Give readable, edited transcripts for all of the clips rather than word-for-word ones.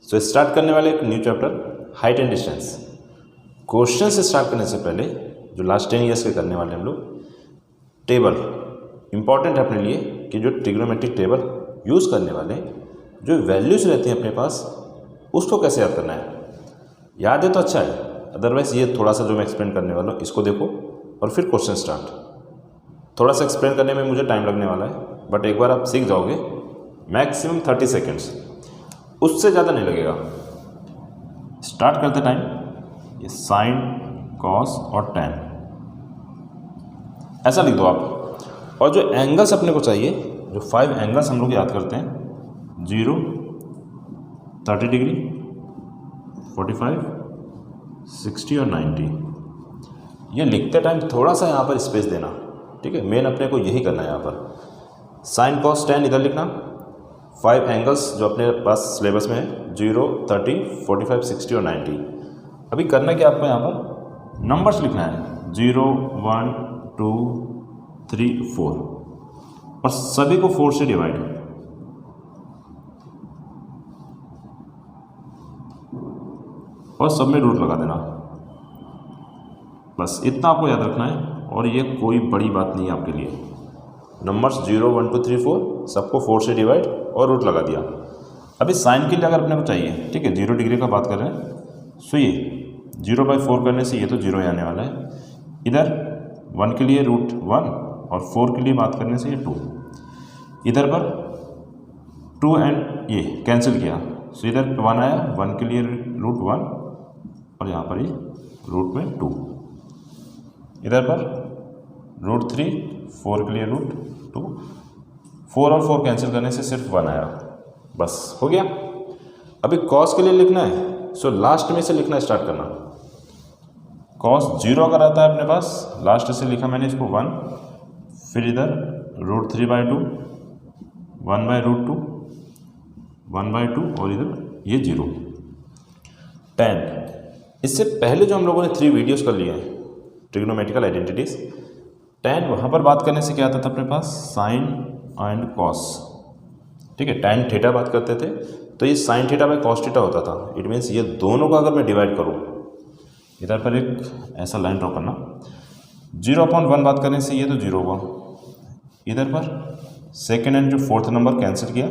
So start करने वाले एक new chapter height and distance. Question से स्टार्ट करने से पहले जो लास्ट 10 ईयर्स के करने वाले हम लोग टेबल इंपॉर्टेंट है अपने लिए कि जो ट्रिग्नोमेट्रिक टेबल यूज़ करने वाले जो वैल्यूज़ रहती हैं अपने पास उसको कैसे याद करना है। याद है तो अच्छा है, अदरवाइज़ ये थोड़ा सा जो मैं एक्सप्लेन करने वाला हूँ इसको देखो और फिर क्वेश्चन स्टार्ट। थोड़ा सा एक्सप्लेन करने में मुझे टाइम लगने वाला है, बट एक बार आप सीख जाओगे मैक्सिमम 30 सेकेंड्स, उससे ज़्यादा नहीं लगेगा। स्टार्ट करते टाइम ये साइन कॉस और टैन ऐसा लिख दो आप। और जो एंगल्स अपने को चाहिए, जो 5 एंगल्स हम लोग याद करते हैं 0, 30 डिग्री, 45, 60 और 90, ये लिखते टाइम थोड़ा सा यहाँ पर स्पेस देना, ठीक है। मेन अपने को यही करना है यहाँ पर। साइन कॉस टैन इधर लिखना, 5 एंगल्स जो अपने पास सिलेबस में है 0, 30, 45, 60 और 90। अभी करना क्या आपको यहाँ पर नंबर्स लिखना है 0, 1, 2, 3, 4 और सभी को 4 से डिवाइड, और सब में रूट लगा देना। बस इतना आपको याद रखना है और ये कोई बड़ी बात नहीं है आपके लिए। नंबर्स 0, 1, 2, 3, 4 सबको 4 से डिवाइड और रूट लगा दिया। अभी साइन के लिए अगर अपने को चाहिए, ठीक है, 0 डिग्री का बात कर रहे हैं, सो ये 0/4 करने से ये तो 0 ही आने वाला है। इधर 1 के लिए रूट 1 और 4 के लिए बात करने से ये 2। इधर पर 2 एंड ये कैंसिल किया, सो इधर 1 आया, 1 के लिए रूट 1 और यहाँ पर ये रूट में 2। इधर पर रूट 3, 4 के लिए रूट 2, 4 और 4 कैंसिल करने से सिर्फ 1 आया, बस हो गया। अभी कॉस के लिए लिखना है, सो लास्ट में से लिखना स्टार्ट करना। कॉस 0 अगर आता है अपने पास, लास्ट से लिखा मैंने इसको 1, फिर इधर रूट 3/2, 1/√2, 1/2 और इधर ये 0। टैन, इससे पहले जो हम लोगों ने 3 वीडियोस कर लिए हैं ट्रिग्नोमेट्रिकल आइडेंटिटीज, टैन वहाँ पर बात करने से क्या आता था अपने पास साइन एंड कॉस, ठीक है। टैन थीटा बात करते थे तो ये sine theta by cos theta होता था। इट मीन्स ये दोनों का अगर मैं डिवाइड करूँ, इधर पर एक ऐसा लाइन ड्रॉ करना, 0/1 बात करने से ये तो 0 हुआ। इधर पर सेकेंड एंड जो 4th नंबर कैंसिल किया,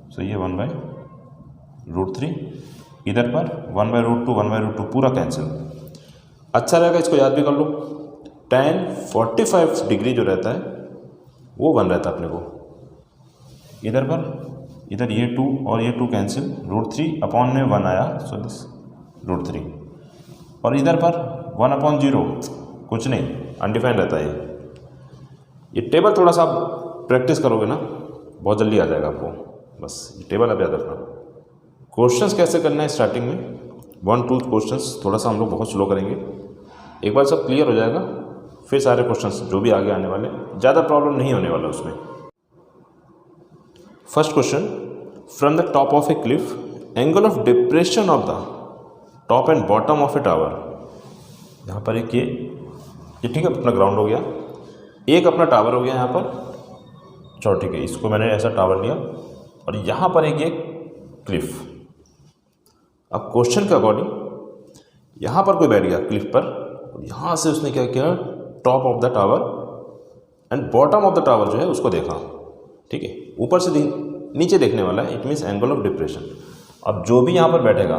सो ये 1/√3। इधर पर 1/√2, 1/√2 पूरा कैंसिल। अच्छा रहेगा, इसको याद भी कर लो। tan 45 डिग्री जो रहता है वो 1 रहता है अपने को। इधर पर इधर ये 2 और ये 2 कैंसिल, √3 में 1 आया, सो दिस √3। और इधर पर 1/0 कुछ नहीं, अनडिफाइंड रहता है। ये टेबल थोड़ा सा आप प्रैक्टिस करोगे ना, बहुत जल्दी आ जाएगा आपको। बस ये टेबल आप याद रखना। क्वेश्चंस कैसे करना है स्टार्टिंग में 1-2 क्वेश्चंस थोड़ा सा हम लोग बहुत स्लो करेंगे। एक बार सब क्लियर हो जाएगा फिर सारे क्वेश्चंस जो भी आगे आने वाले, ज़्यादा प्रॉब्लम नहीं होने वाला उसमें। First question, from the top of A Cliff angle of depression of the top and bottom of a tower. यहाँ पर एक ये ठीक है, अपना ग्राउंड हो गया, एक अपना टावर हो गया यहाँ पर, चलो ठीक है, इसको मैंने ऐसा टावर लिया और यहाँ पर एक ये क्लिफ। अब क्वेश्चन के अकॉर्डिंग यहाँ पर कोई बैठ गया क्लिफ पर, यहाँ से उसने क्या किया, top of the tower and bottom of the tower जो है उसको देखा, ठीक है, ऊपर से नीचे देखने वाला है। It means angle of depression. अब जो भी यहाँ पर बैठेगा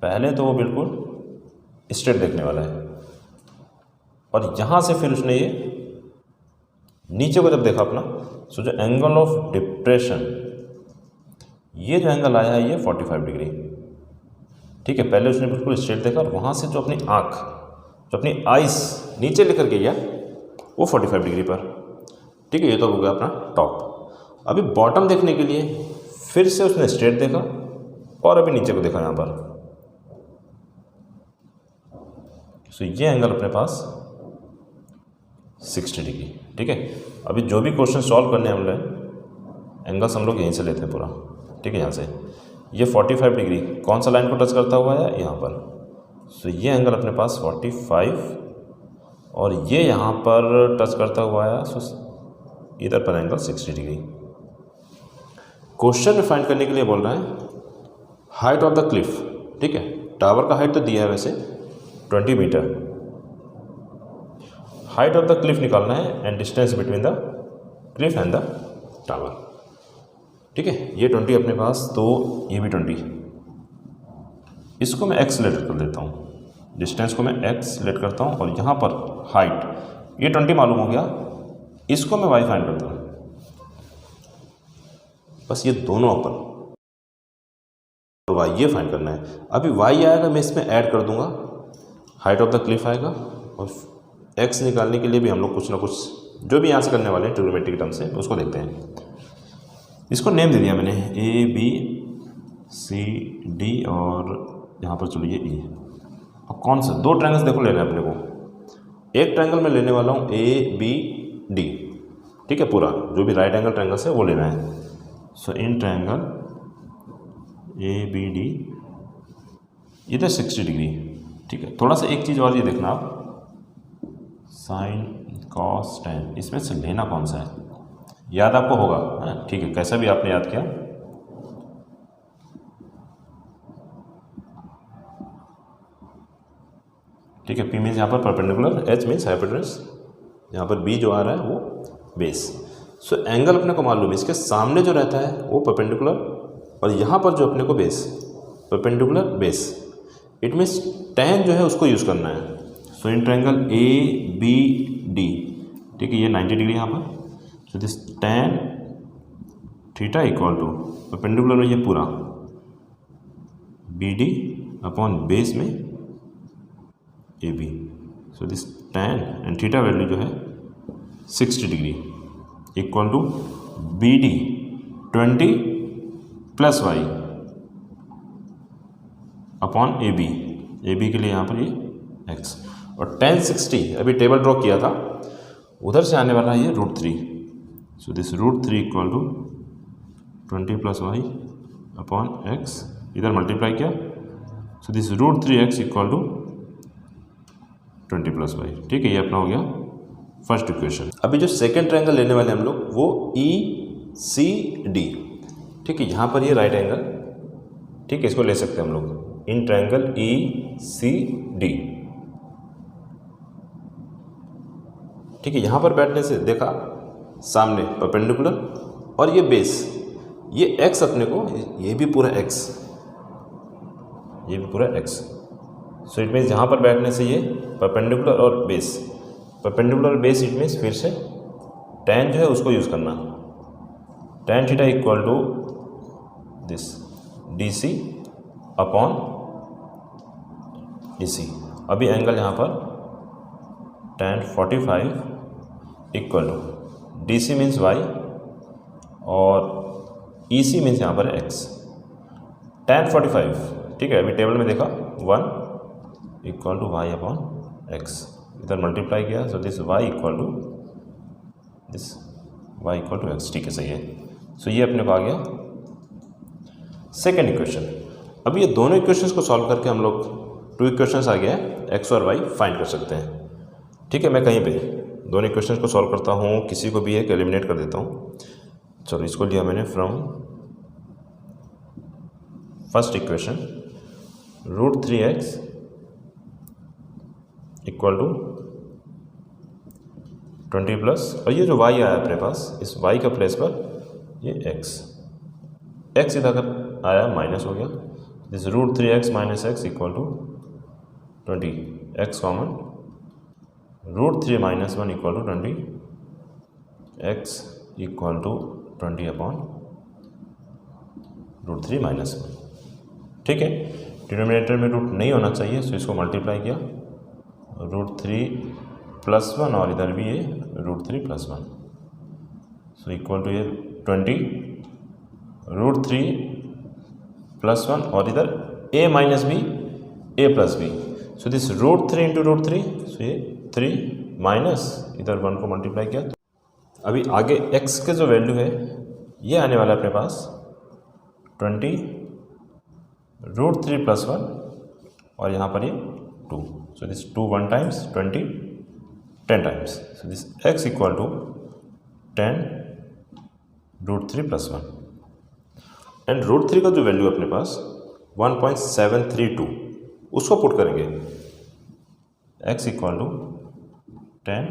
पहले तो वो बिल्कुल स्ट्रेट देखने वाला है, और यहाँ से फिर उसने ये नीचे को जब देखा अपना, सो जो एंगल ऑफ डिप्रेशन, ये जो एंगल आया है ये 45 डिग्री, ठीक है। पहले उसने बिल्कुल स्ट्रेट देखा और वहाँ से जो अपनी आँख, जो अपनी आइस नीचे लेकर गया वो 45 डिग्री पर, ठीक है। ये तो हो गया अपना टॉप। अभी बॉटम देखने के लिए फिर से उसने स्ट्रेट देखा और अभी नीचे को देखा यहाँ पर, सो ये एंगल अपने पास 60 डिग्री, ठीक है। अभी जो भी क्वेश्चन सॉल्व करने हम लोग एंगल्स हम लोग यहीं से लेते हैं पूरा, ठीक है। यहाँ से ये 45 डिग्री कौन सा लाइन को टच करता हुआ है, यहाँ पर, सो ये एंगल अपने पास 45 और ये यहाँ पर टच करता हुआ है, सो इधर पर एंगल 60 डिग्री। क्वेश्चन में फाइंड करने के लिए बोल रहा है हाइट ऑफ द क्लिफ, ठीक है, टावर का हाइट तो दिया है वैसे 20 metre, height of the cliff निकालना है and distance between the cliff and the tower, ठीक है। ये 20 अपने पास, तो ये भी 20, इसको मैं x लेट कर देता हूँ, डिस्टेंस को मैं x लेट करता हूँ, और यहाँ पर हाइट ये 20 मालूम हो गया, इसको मैं y फाइंड करता हूँ। बस ये दोनों अपन और y ये फाइंड करना है। अभी y आएगा, मैं इसमें ऐड कर दूंगा, हाइट ऑफ द क्लिफ आएगा, और x निकालने के लिए भी हम लोग कुछ ना कुछ जो भी यहाँ से करने वाले हैं ट्रिग्नोमेट्रिक टर्म से, उसको देखते हैं। इसको नेम दे दिया मैंने A B C D, और यहाँ पर चलिए E। अब कौन सा, दो ट्रायंगल्स देखो लेना है अपने को। एक ट्रायंगल में लेने वाला हूँ A B D, ठीक है, पूरा जो भी राइट एंगल ट्रायंगल्स है वो लेना है। So in triangle A B D इधर 60 डिग्री, ठीक है। थोड़ा सा एक चीज़ और ये देखना आप, साइन कॉस टेन, इसमें से लेना कौन सा है, याद आपको होगा, ठीक है, कैसा भी आपने याद किया। ठीक है, P मीन्स यहाँ पर परपेंडिकुलर, H मीन्स हाइपोटेनस, यहाँ पर B जो आ रहा है वो बेस। सो एंगल अपने को मालूम है, इसके सामने जो रहता है वो परपेंडिकुलर, और यहाँ पर जो अपने को base, perpendicular base, it means tan जो है उसको यूज़ करना है। So in triangle A B D, ठीक है, ये 90 डिग्री यहाँ पर, so this tan theta equal to perpendicular में ये पूरा BD अपॉन बेस में AB, so this tan and theta value जो है 60 degree equal to BD 20 plus y upon AB के लिए यहाँ पर ये x, और tan 60 अभी टेबल ड्रॉ किया था, उधर से आने वाला है ये √3, so this √3 equal to 20 plus y upon x, इधर मल्टीप्लाई किया, so this √3x equal to 20 plus y, ठीक है। ये अपना हो गया फर्स्ट इक्वेशन। अभी जो सेकेंड ट्रायंगल लेने वाले हम लोग वो ECD, ठीक है, यहाँ पर ये राइट एंगल, ठीक है, इसको ले सकते हैं हम लोग इन ट्रायंगल ECD, ठीक है। यहाँ पर बैठने से देखा सामने परपेंडिकुलर, और ये बेस, ये x अपने को, ये भी पूरा x, ये भी पूरा x, सो इट मीन्स यहाँ पर बैठने से ये परपेंडिकुलर और base, perpendicular base, it means फिर से tan जो है उसको यूज़ करना, tan theta equal to this DC upon EC। अभी एंगल यहाँ पर tan 45 equal to DC means y और EC मीन्स यहाँ पर x, tan 45, ठीक है। अभी टेबल में देखा 1 equal to y upon x, इधर मल्टीप्लाई किया, so this y equal to this y equal to x, ठीक है, सही है। सो ये अपने को आ गया सेकेंड इक्वेशन। अब ये दोनों इक्वेशंस को सॉल्व करके हम लोग 2 इक्वेशंस आ गया है, x और y फाइंड कर सकते हैं, ठीक है। मैं कहीं पे दोनों इक्वेशंस को सॉल्व करता हूँ, किसी को भी एक एलिमिनेट कर देता हूँ। चलो, इसको लिया मैंने from first equation, √3x equal to 20 plus, और ये जो y आया अपने पास, इस y का प्लेस पर ये x इधर अगर आया माइनस हो गया, this √3x minus x equal to 20, x common, √3 minus 1 equal to 20, x equal to 20 upon √3 minus 1, ठीक है। डिनोमिनेटर में रूट नहीं होना चाहिए, सो इसको मल्टीप्लाई किया, √3 प्लस 1, और इधर भी ये √3 प्लस 1, सो इक्वल टू ये 20 √3 प्लस 1, और इधर a minus b, a plus b, so this √3 into √3, सो ये 3 माइनस इधर 1 को मल्टीप्लाई किया। अभी आगे x के जो वैल्यू है ये आने वाला है अपने पास 20 √3 प्लस 1, और यहाँ पर ये 2, so this 2 1 times 20 10 times, so this x equal to 10 √3 plus 1, and √3 का जो वैल्यू अपने पास 1.732 उसको पुट करेंगे। x equal to 10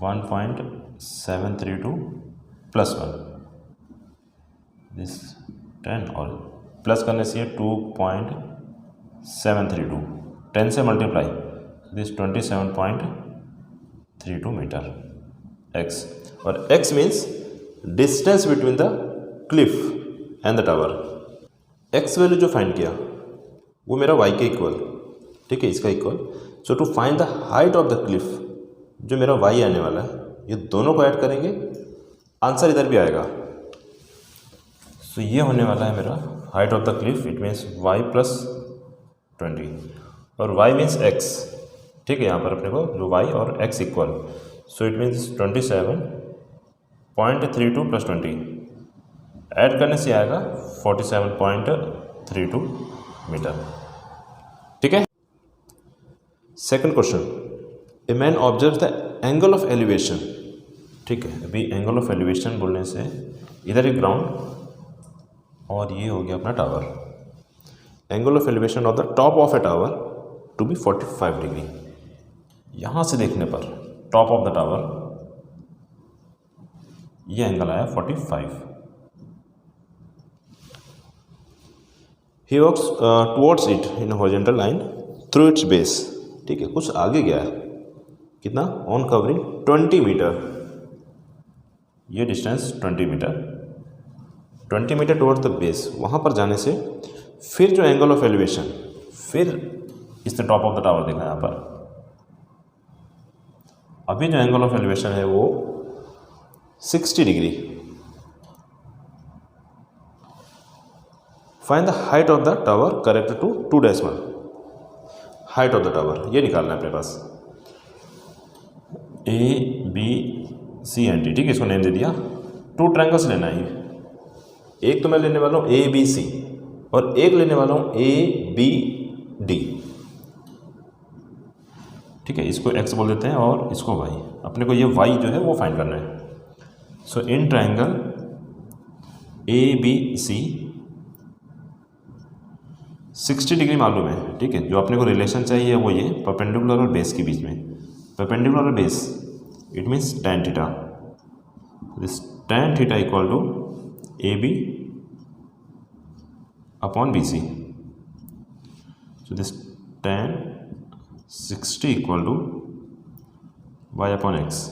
1.732 plus 1 this 10 और प्लस करने से 2.732 10 से मल्टीप्लाई दिस 27.32 मीटर x, और x means distance between the cliff and the tower. x value जो फाइंड किया वो मेरा y के इक्वल, ठीक है, इसका equal. So to find the height of the cliff जो मेरा y आने वाला है, ये दोनों को ऐड करेंगे, आंसर इधर भी आएगा। सो ये होने वाला है मेरा height of the Cliff, it means y plus 20 और y मीन्स x, ठीक है, यहाँ पर अपने को जो y और x equal, so it means 27.32 plus 20 add करने से आएगा 47.32 मीटर, ठीक है। Second question, a man observe the angle of elevation, ठीक है। अभी एंगल ऑफ एलिवेशन बोलने से इधर एक ग्राउंड और ये हो गया अपना tower. Angle of elevation of the top of a tower to be 45 degree. यहाँ से देखने पर टॉप ऑफ द टावर ये एंगल आया 45। He walks towards it in horizontal line through its base, ठीक है, कुछ आगे गया है, कितना, ऑन कवरिंग 20 मीटर, ये distance 20 metre towards the base. वहाँ पर जाने से फिर जो एंगल ऑफ एलिवेशन, फिर इसने टॉप ऑफ द टावर देखा यहाँ पर, अभी जो एंगल ऑफ एलिवेशन है वो 60 degree. Find the height of the tower correct to 2 decimal. Height of the tower ये निकालना है अपने पास, ABC एंड D, ठीक है, इसको नेम दे दिया। 2 ट्रायंगल्स लेना है, एक तो मैं लेने वाला हूँ ABC और एक लेने वाला हूँ ABD, ठीक है, इसको x बोल देते हैं और इसको y। अपने को ये y जो है वो फाइंड करना है। So in triangle ABC 60 degree मालूम है, ठीक है, जो अपने को रिलेशन चाहिए वो ये परपेंडिकुलर और बेस के बीच में। परपेंडिकुलर और base it means tan theta, this tan theta equal to AB upon BC। So this tan 60 equal to y upon x।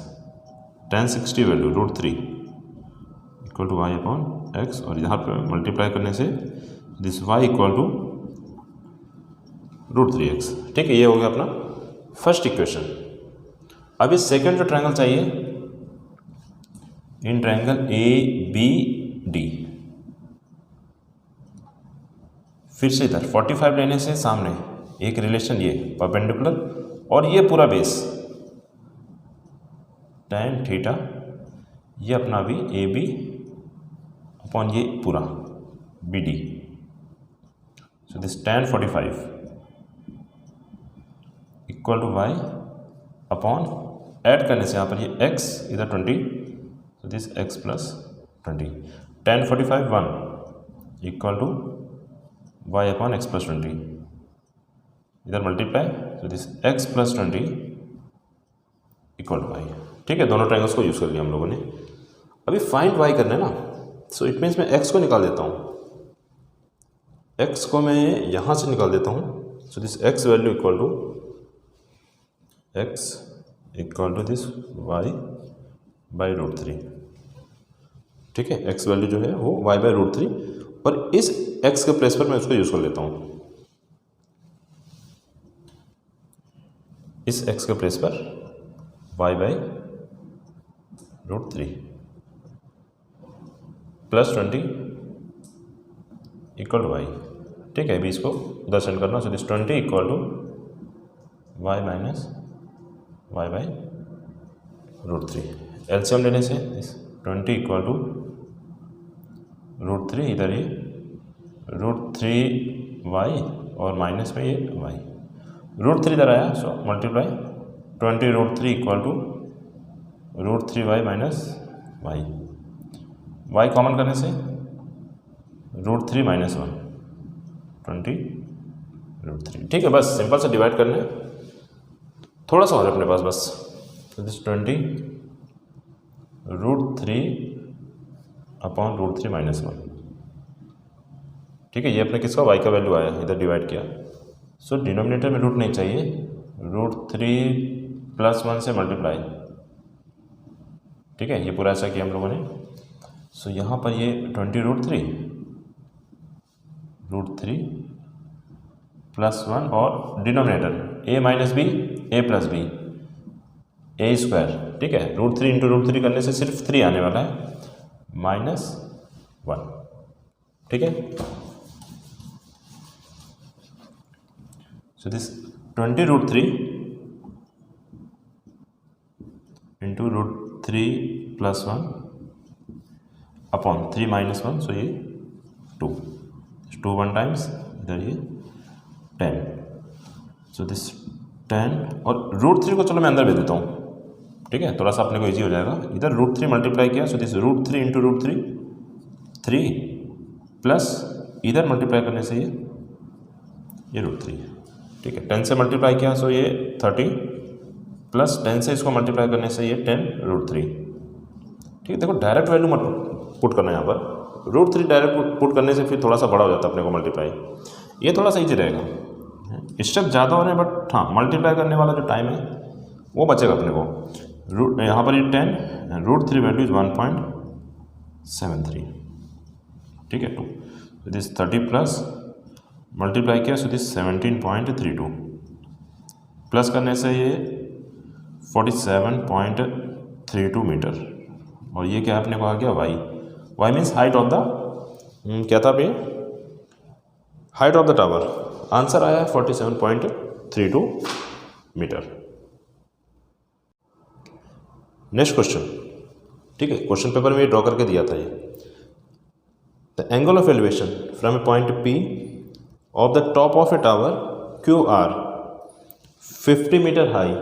tan 60 value √3 equal to y upon x, और यहाँ पर multiply करने से this y equal to √3x, ठीक है, ये हो गया अपना फर्स्ट इक्वेशन। अभी सेकंड जो ट्रायंगल चाहिए, इन ट्रायंगल ABD, फिर से इधर 45 लेने से सामने एक रिलेशन ये परपेंडिकुलर और ये पूरा बेस tan थीटा, ये अपना भी AB अपॉन ये पूरा BD। So this tan 45 equal to y upon, add करने से यहाँ पर ये x इधर 20, so this x plus 20। tan 45 1 equal to y upon x plus 20, इधर multiply, so this x plus 20 equal to y, ठीक है। दोनों ट्रायंगल्स को यूज़ कर लिया हम लोगों ने। अभी फाइंड y करना है ना, सो इट मीन्स मैं x को निकाल देता हूँ, x को मैं यहाँ से निकाल देता हूँ। So this x value equal to x equal to this y by √3, ठीक है, x वैल्यू जो है वो y बाई √3, और इस x के प्लेस पर मैं उसको यूज़ कर लेता हूँ। इस x के प्लेस पर y by √3 plus 20 equal to y, ठीक है। अभी इसको उधर सेंड करना, so this 20 equal to y minus y by √3। LCM लेने से दिस 20 इक्वल टू √3, इधर ये √3y और माइनस में ये y, √3 इधर आया, so multiply 20 √3 equal to √3y minus y common करने से √3 माइनस 1, 20√3। ठीक है, बस सिंपल से डिवाइड करना है, थोड़ा सा और अपने पास बस। तो दिस 20√3 अपॉन √3 - 1। ठीक है, ये अपने किसका y का वैल्यू आया, इधर डिवाइड किया। सो डिनोमिनेटर में रूट नहीं चाहिए, √3 + 1 से मल्टीप्लाई। ठीक है, ये पूरा ऐसा किया हम लोगों ने। सो यहाँ पर ये 20√3 +1 और denominator a - b a + b a²। ठीक है, √3 × √3 करने से सिर्फ 3 आने वाला है, -1। ठीक है, सो दिस 20√3 × √3 + 1 अपॉन 3 - 1, सो ये 2 1 टाइम्स, इधर ये 10। सो दिस 10 और √3 को चलो मैं अंदर भेज देता हूँ। ठीक है, थोड़ा सा अपने को इजी हो जाएगा। इधर √3 मल्टीप्लाई किया, सो दिस √3 × √3 3 प्लस इधर मल्टीप्लाई करने से ये √3। ठीक है, 10 से मल्टीप्लाई किया, सो ये 30 प्लस 10 से इसको मल्टीप्लाई करने से ये 10√3। ठीक है, देखो डायरेक्ट वैल्यू मत पुट करना है यहाँ पर। √3 डायरेक्ट पुट करने से फिर थोड़ा सा बड़ा हो जाता है अपने को मल्टीप्लाई, ये थोड़ा सा ईजी रहेगा। स्टेप ज़्यादा हो रहे हैं बट हाँ, मल्टीप्लाई करने वाला जो टाइम है वो बचेगा अपने को। यहाँ पर ये 10, √3 वैल्यू इज 1.73। ठीक है, 2, दिस 30 प्लस मल्टीप्लाई किया, सो दिस 17.32 प्लस करने से ये 47.32 मीटर। और ये क्या अपने को आ गया y means height of the, क्या था भैया, height of the tower. Answer आया है 47.32 मीटर। Next question. ठीक है, क्वेश्चन पेपर में ये ड्रॉ करके दिया था ये। The angle of elevation from a point P of the top of a tower QR 50 metre high.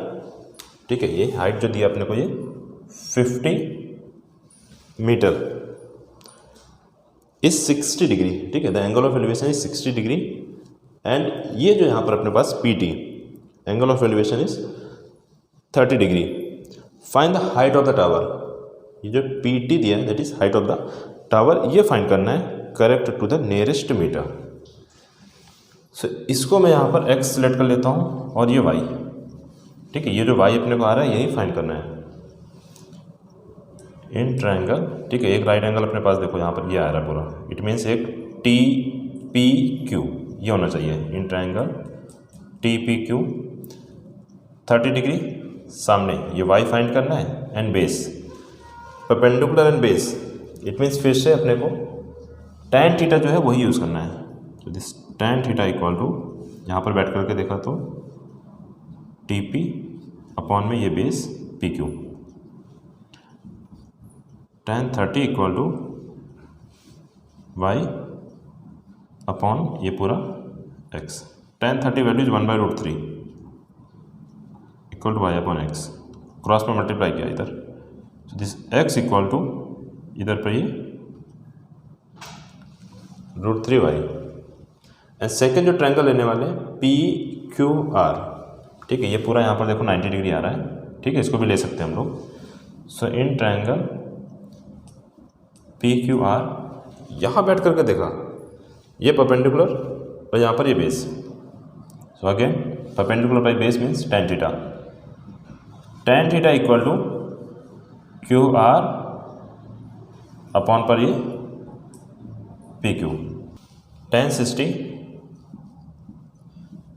ठीक है, ये हाइट जो दिया अपने को ये 50 मीटर इज 60 डिग्री। ठीक है, the angle of elevation is 60 degree and ये जो यहाँ पर अपने पास PT angle of elevation is 30 degree. Find the height of the tower. ये जो PT दिया है that is height of the tower, ये फाइंड करना है correct to the nearest metre. So इसको मैं यहाँ पर x सेलेक्ट कर लेता हूँ और ये y। ठीक है, ये जो y अपने को आ रहा है यही फाइंड करना है इन ट्रायंगल। ठीक है, एक राइट एंगल अपने पास देखो यहाँ पर ये आ रहा है पूरा, इट मीन्स एक TPQ ये होना चाहिए इन ट्रायंगल TPQ 30 डिग्री। सामने ये y फाइंड करना है and base perpendicular and base, it means फिर से अपने को tan थीटा जो है वही यूज़ करना है। तो this tan theta equal to, यहाँ पर बैठ करके देखा तो TP अपॉन में ये base PQ, tan 30 equal to y upon ये पूरा x। tan 30 value is 1/√3 equal to y upon x। Cross में मल्टीप्लाई किया इधर, तो दिस x इक्वल टू इधर पर ये √3y। एंड सेकेंड जो ट्रायंगल लेने वाले PQR। ठीक है, ये पूरा यहाँ पर देखो 90 डिग्री आ रहा है। ठीक है, इसको भी ले सकते हैं हम लोग। सो इन ट्रायंगल PQR यहाँ बैठ करके देखा ये परपेंडिकुलर और यहाँ पर ये base. So again perpendicular by base means tan theta. tan theta equal to QR upon पर ये PQ। tan 60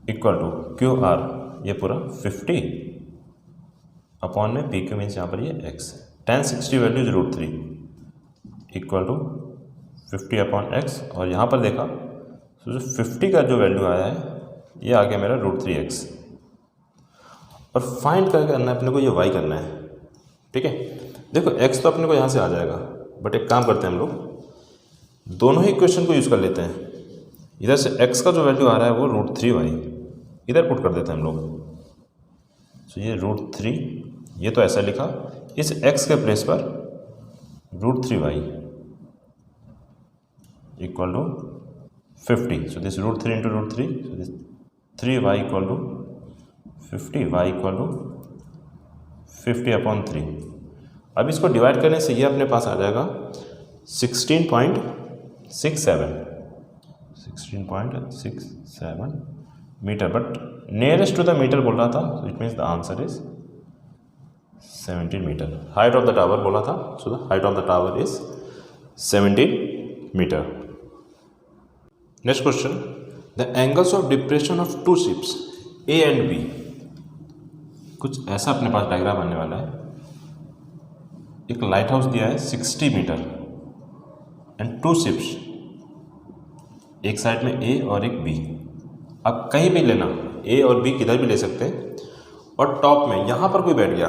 equal to QR ये पूरा 50 अपॉन में PQ मीन्स यहाँ पर ये x। tan 60 value is √3 equal to 50 upon x। और यहाँ पर देखा तो जो 50 का जो वैल्यू आया है ये आ गया मेरा √3x। और फाइंड करके करना है अपने को ये y करना है। ठीक है, देखो x तो अपने को यहाँ से आ जाएगा, बट एक काम करते हैं हम लोग दोनों ही इक्वेशन को यूज़ कर लेते हैं। इधर से x का जो वैल्यू आ रहा है वो √3y इधर पुट कर देते हैं हम लोग। तो ये √3 ये तो ऐसा लिखा, इस x के प्लेस पर √3y equal to 50, so this root 3 into root 3, so this 3y equal to 50, y equal to 50/3। अब इसको डिवाइड करने से ये अपने पास आ जाएगा 16.67 metre, but nearest to the metre बोल रहा था, it means the answer is 17 metre. Height of the tower बोला था, so the height of the tower is 17 metre. Next question, the angles of depression of two ships A and B. कुछ ऐसा अपने पास diagram आने वाला है। एक light house दिया है 60 मीटर एंड टू शिप्स, एक साइड में ए और एक बी। आप कहीं भी लेना, ए और बी किधर भी ले सकते हैं। और टॉप में यहाँ पर कोई बैठ गया,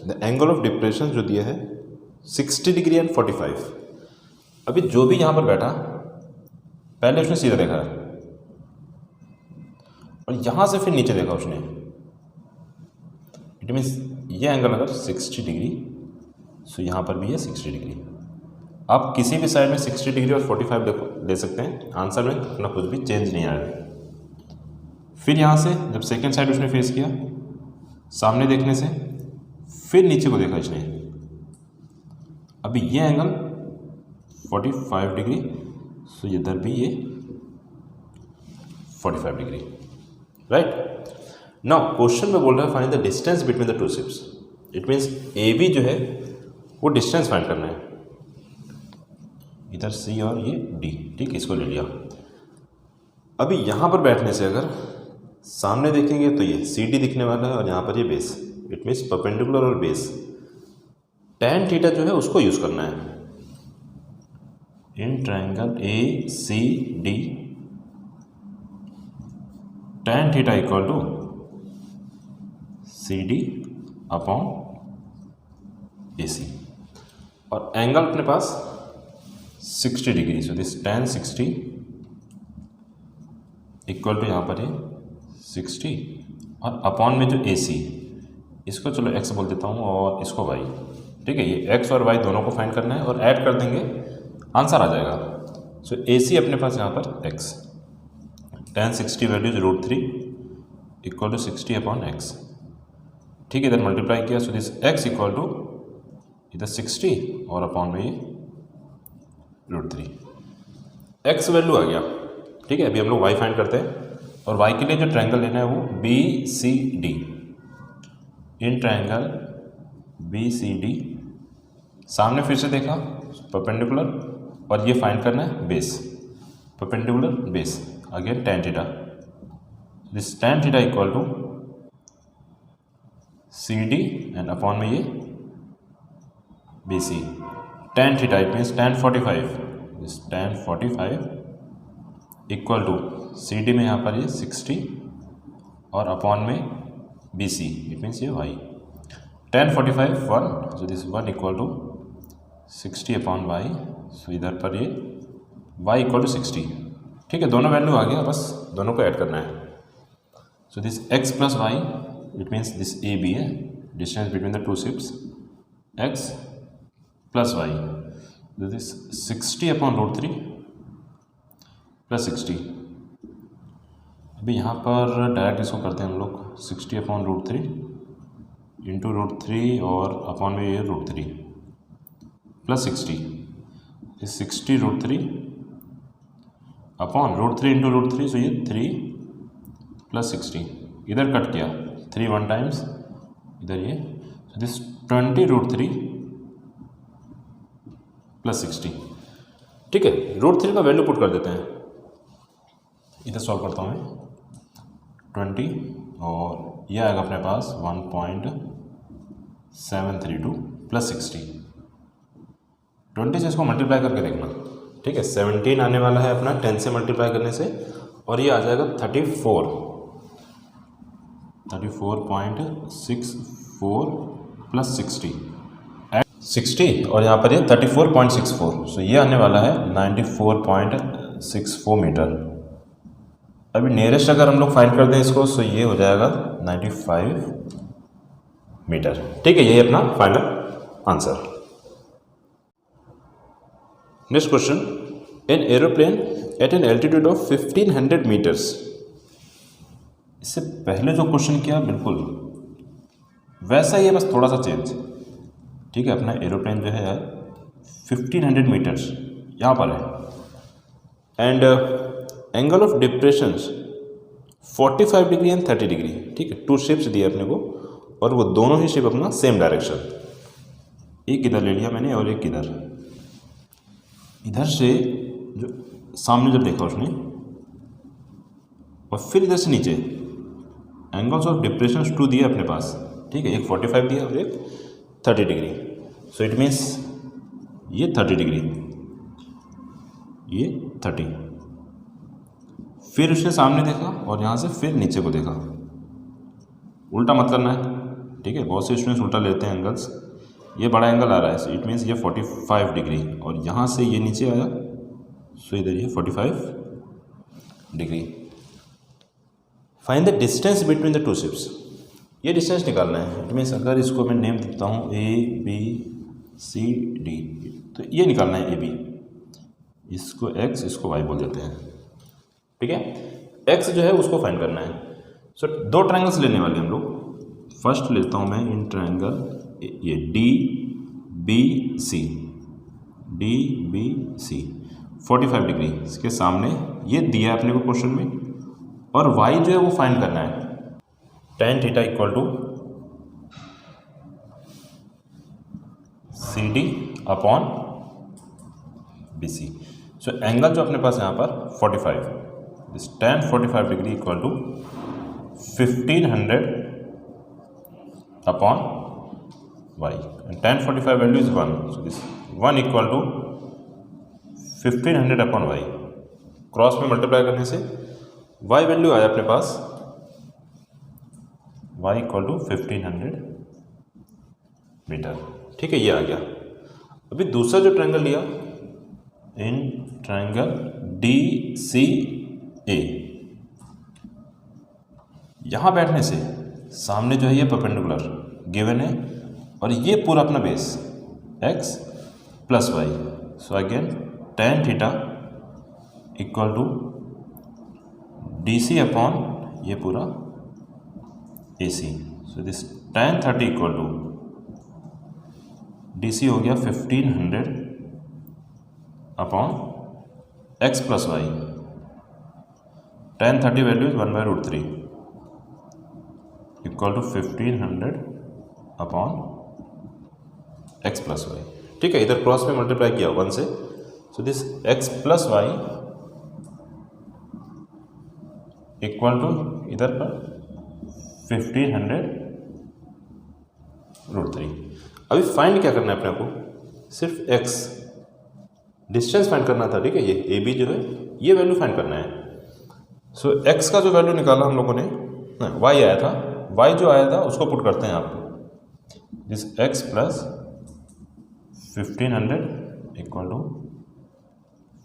द एंगल ऑफ डिप्रेशन जो दिया है 60 डिग्री एंड 45। अभी जो भी यहाँ पर बैठा, पहले उसने सीधा देखा है और यहाँ से फिर नीचे देखा उसने, इट मीन्स ये एंगल अगर 60 डिग्री, सो यहाँ पर भी है 60 डिग्री। आप किसी भी साइड में 60 डिग्री और 45 ले सकते हैं, आंसर में अपना कुछ भी चेंज नहीं आएगा। फिर यहाँ से जब सेकेंड साइड उसने फेस किया, सामने देखने से फिर नीचे को देखा इसने, अभी ये एंगल 45 डिग्री, सो इधर भी ये 45 डिग्री, राइट। नाउ क्वेश्चन में बोल रहा है find the distance between the two ships. It means A B जो है वो डिस्टेंस फाइंड करना है, इधर सी और ये डी, ठीक, इसको ले लिया। अभी यहाँ पर बैठने से अगर सामने देखेंगे तो ये सी डी दिखने वाला है और यहाँ पर ये बेस, इट मीन्स परपेंडिकुलर और बेस। tan थीटा जो है उसको यूज़ करना है in triangle A C D. tan theta equal to C D upon A C, और एंगल अपने पास 60 degree, so this tan 60 equal to यहाँ पर है 60 और अपॉन में जो ए सी, इसको चलो x बोल देता हूँ और इसको y, ठीक है। ये x और y दोनों को फाइंड करना है और ऐड कर देंगे, आंसर आ जाएगा। सो ए सी अपने पास यहाँ पर x, tan 60 values √3 equal to 60 upon x, ठीक है। इधर मल्टीप्लाई किया, so this x equal to इधर 60 और अपॉन में ये √3, x वैल्यू आ गया, ठीक है। अभी हम लोग y फाइंड करते हैं और y के लिए जो ट्रायंगल लेना है वो B C D. In triangle B C D, सामने फिर से देखा परपेंडिकुलर, और ये फाइंड करना है base, perpendicular base, again tan theta, this tan theta equal to C D and upon में ये B C. tan theta it means tan 45, this tan 45 equal to C D में यहाँ पर ये 60 और अपॉन में बी सी, इट मीन्स ये y। tan 45 1, so this 1 equal to 60 upon y, so इधर पर ये y इक्वल टू 60, ठीक है। दोनों वैल्यू आ गया, बस दोनों को ऐड करना है। So this x plus y, it means this A B है, distance between the two ships, x plus y, this 60 upon √3 plus 60। अभी यहाँ पर डायरेक्ट इसको करते हैं हम लोग, 60 अपॉन √3 इंटू √3 और अपॉन में ये √3 प्लस 60, 60 √3 अपॉन √3 इंटू √3, सो ये 3 प्लस 60, इधर कट किया 3 1 टाइम्स, इधर ये, सो दिस 20 √3 प्लस 60, ठीक है। √3 का वैल्यू पुट कर देते हैं, इधर सॉल्व करता हूँ मैं, 20 और यह आएगा अपने पास 1.732 प्लस 60। 20 से इसको मल्टीप्लाई करके देखना, ठीक है। 17 आने वाला है अपना 10 से मल्टीप्लाई करने से, और ये आ जाएगा 34.64 प्लस 60 और यहाँ पर ये 34.64, सो ये आने वाला है 94.64 मीटर। अभी नियरेस्ट अगर हम लोग फाइंड कर दें इसको, सो ये हो जाएगा 95 मीटर, ठीक है। यही अपना final answer. Next question, an aeroplane at an altitude of 1500 metres. इससे पहले जो क्वेश्चन किया बिल्कुल वैसा ही है, बस थोड़ा सा चेंज। ठीक है, अपना एरोप्लेन जो है 1500 मीटर्स यहाँ पर है and angle of depression 45 degree and 30 degree. ठीक है, 2 शिप्स दिए अपने को और वो दोनों ही शिप अपना सेम डायरेक्शन, एक इधर ले लिया मैंने और एक इधर। इधर से जो सामने जब देखा उसने और फिर इधर से नीचे एंगल्स ऑफ डिप्रेशन 2 दिए अपने पास। ठीक है, एक 45 दिया और एक 30 डिग्री। सो इट मीन्स ये 30 डिग्री, ये 30। फिर उसने सामने देखा और यहाँ से फिर नीचे को देखा। उल्टा मत करना है। ठीक है, बहुत से स्टूडेंट्स उल्टा लेते हैं एंगल्स। ये बड़ा एंगल आ रहा है, सो इट मीन्स ये 45 डिग्री और यहाँ से ये नीचे आया, सो इधर ये 45 degree. Find the distance between the 2 ships. ये डिस्टेंस निकालना है। इट मीन्स अगर इसको मैं नेम देता हूँ ABCD, तो ये निकालना है AB। इसको X, इसको Y बोल देते हैं। ठीक है, X जो है उसको फाइंड करना है। सो 2 ट्रायंगल्स लेने वाले हम लोग। फर्स्ट लेता हूँ मैं इन ट्रायंगल ये DBC 45 डिग्री। इसके सामने ये दिया है अपने को क्वेश्चन में और y जो है वो फाइंड करना है। tan theta equal to CD upon BC। So angle जो अपने पास यहाँ पर 45, this tan 45 degree equal to 1500 upon y and tan 45 value is 1, so this 1 equal to 1500 upon y। Cross में मल्टीप्लाई करने से y वैल्यू आया अपने पास, y इक्वल टू 1500 मीटर। ठीक है, ये आ गया। अभी दूसरा जो ट्रायंगल लिया इन ट्रायंगल DCA, यहाँ बैठने से सामने जो है ये परपेंडिकुलर गिवन है और ये पूरा अपना base x plus y. So again tan theta equal to DC upon ये पूरा AC। So this tan 30 equal to DC हो गया 1500 upon x plus y. tan 30 value is 1/√3 equal to 1500 upon x plus y. ठीक है, इधर cross में multiply किया 1 से, so this x plus y equal to इधर पर 1500√3। अभी फाइंड क्या करना है अपने को, सिर्फ x डिस्टेंस फाइंड करना था। ठीक है, ये AB जो है ये वैल्यू फाइंड करना है। सो x का जो वैल्यू निकाला हम लोगों ने, y आया था, y जो आया था उसको पुट करते हैं आप। This x plus 1500 equal to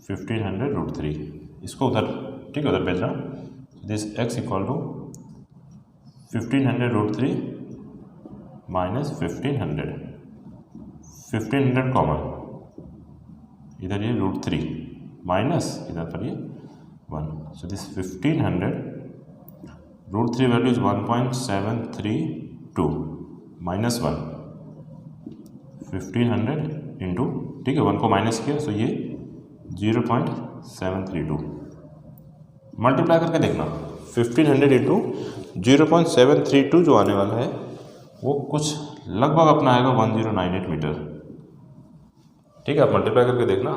1500√3। इसको उधर, ठीक है, उधर भेजना। This x equal to 1500√3 minus 1500 common, इधर ये √3 माइनस इधर पर ये 1। So this 1500√3 value is 1.732 minus 1 1500 into, ठीक है, 1 को माइनस किया, सो ये 0.732। मल्टीप्लाई करके देखना 1500 इंटू 0.732 जो आने वाला है वो कुछ लगभग अपना आएगा 1098 मीटर। ठीक है, आप मल्टीप्लाई करके देखना,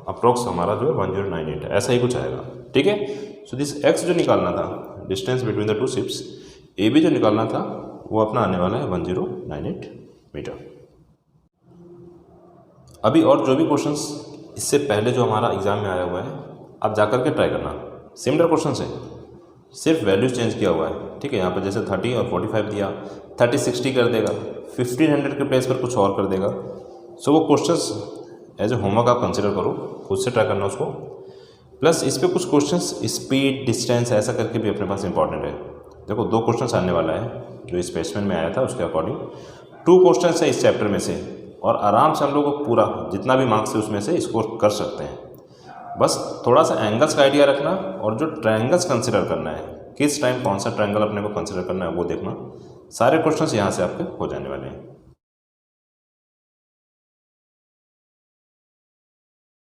अप्रोक्स हमारा जो है 1098 है, ऐसा ही कुछ आएगा। ठीक है, सो दिस x जो निकालना था, distance between the 2 ships, AB जो निकालना था वो अपना आने वाला है 1098 मीटर। अभी और जो भी क्वेश्चंस इससे पहले जो हमारा एग्जाम में आया हुआ है आप जाकर के ट्राई करना। सिमिलर क्वेश्चन है, सिर्फ वैल्यूज चेंज किया हुआ है। ठीक है, यहाँ पर जैसे 30 और 45 दिया, 30 60 कर देगा, 1500 के प्लेस पर कुछ और कर देगा। सो वो क्वेश्चंस एज ए होमवर्क आप कंसिडर करो, खुद से ट्राई करना उसको। प्लस इस पर कुछ क्वेश्चंस स्पीड, डिस्टेंस ऐसा करके भी अपने पास इंपॉर्टेंट है। देखो 2 क्वेश्चंस आने वाला है जो स्पेसमेन में आया था उसके अकॉर्डिंग, 2 क्वेश्चंस है इस चैप्टर में से और आराम से हम लोग को पूरा जितना भी मार्क्स है उसमें से स्कोर कर सकते हैं। बस थोड़ा सा एंगल्स का आइडिया रखना और जो ट्रायंगल्स कंसिडर करना है, किस टाइम कौन सा ट्रायंगल अपने को कंसिडर करना है वो देखना। सारे क्वेश्चंस यहाँ से आपके हो जाने वाले हैं।